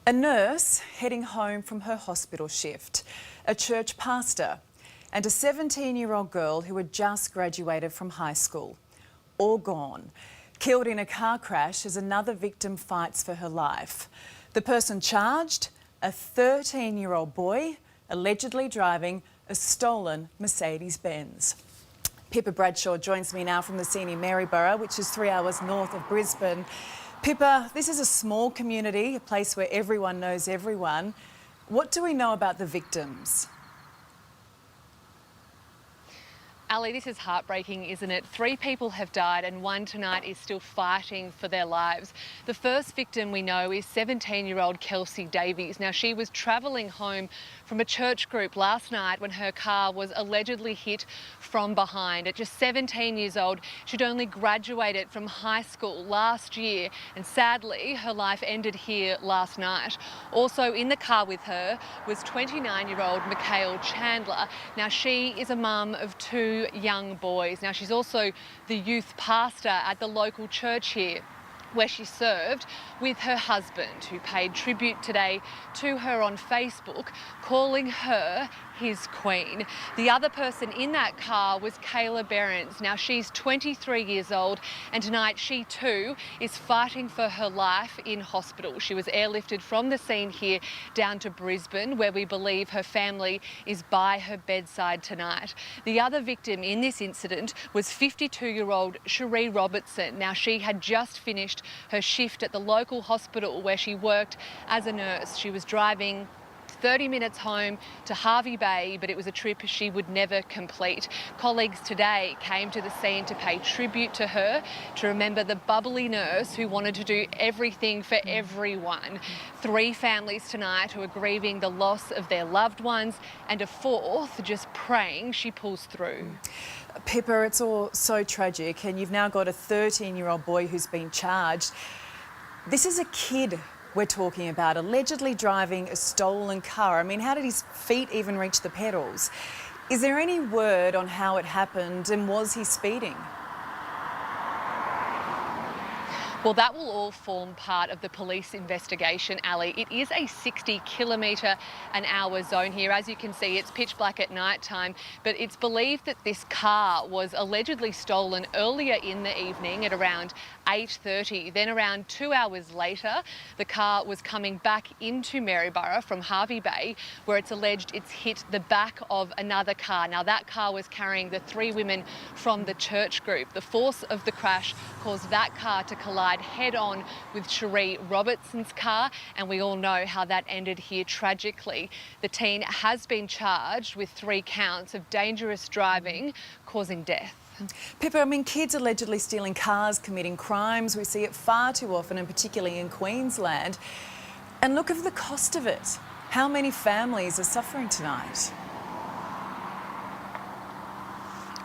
A nurse heading home from her hospital shift, a church pastor, and a 17-year-old girl who had just graduated from high school. All gone. Killed in a car crash as another victim fights for her life. The person charged, a 13-year-old boy, allegedly driving a stolen Mercedes-Benz. Pippa Bradshaw joins me now from the scene in Maryborough, which is 3 hours north of Brisbane. Pippa, this is a small community, a place where everyone knows everyone. What do we know about the victims? Ali, this is heartbreaking, isn't it? 3 people have died and 1 tonight is still fighting for their lives. The first victim we know is 17-year-old Kelsey Davies. Now, she was travelling home from a church group last night when her car was allegedly hit from behind. At just 17 years old, she'd only graduated from high school last year, and sadly, her life ended here last night. Also in the car with her was 29-year-old Mikhail Chandler. Now, she is a mum of 2 young boys. Now, she's also the youth pastor at the local church here, where she served with her husband, who paid tribute today to her on Facebook, calling her his queen. The other person in that car was Kayla Behrens. Now, she's 23 years old, and tonight she too is fighting for her life in hospital. She was airlifted from the scene here down to Brisbane, where we believe her family is by her bedside tonight. The other victim in this incident was 52-year-old Cherie Robertson. Now, she had just finished her shift at the local hospital where she worked as a nurse. She was driving 30 minutes home to Hervey Bay, but it was a trip she would never complete. Colleagues today came to the scene to pay tribute to her, to remember the bubbly nurse who wanted to do everything for everyone. 3 families tonight who are grieving the loss of their loved ones, and a 4th just praying she pulls through. Pippa, it's all so tragic, and you've now got a 13-year-old boy who's been charged. This is a kid we're talking about, allegedly driving a stolen car. I mean, how did his feet even reach the pedals? Is there any word on how it happened, and was he speeding? Well, that will all form part of the police investigation, Ali. It is a 60-kilometre-an-hour zone here. As you can see, it's pitch black at night time, but it's believed that this car was allegedly stolen earlier in the evening at around 8:30. Then around 2 hours later, the car was coming back into Maryborough from Hervey Bay, where it's alleged it's hit the back of another car. Now, that car was carrying the 3 women from the church group. The force of the crash caused that car to collide head-on with Cherie Robertson's car, and we all know how that ended here tragically. The teen has been charged with 3 counts of dangerous driving causing death. Pippa, I mean, kids allegedly stealing cars, committing crimes. We see it far too often, and particularly in Queensland. And look at the cost of it. How many families are suffering tonight?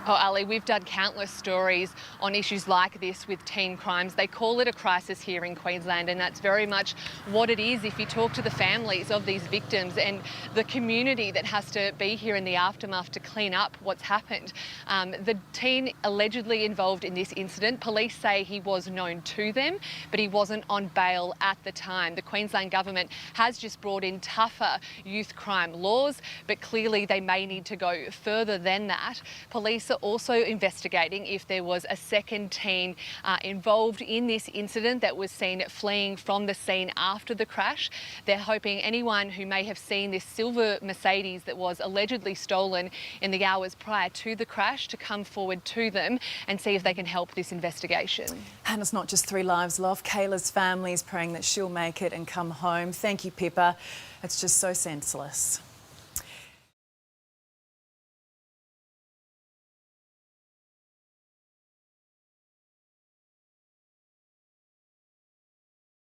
Oh, Ali, we've done countless stories on issues like this with teen crimes. They call it a crisis here in Queensland, and that's very much what it is if you talk to the families of these victims and the community that has to be here in the aftermath to clean up what's happened. The teen allegedly involved in this incident, police say he was known to them, but he wasn't on bail at the time. The Queensland government has just brought in tougher youth crime laws, but clearly they may need to go further than that. Police are also investigating if there was a second teen involved in this incident that was seen fleeing from the scene after the crash. They're hoping anyone who may have seen this silver Mercedes that was allegedly stolen in the hours prior to the crash to come forward to them and see if they can help this investigation. And it's not just 3 lives lost. Kayla's family is praying that she'll make it and come home. Thank you, Pippa. It's just so senseless.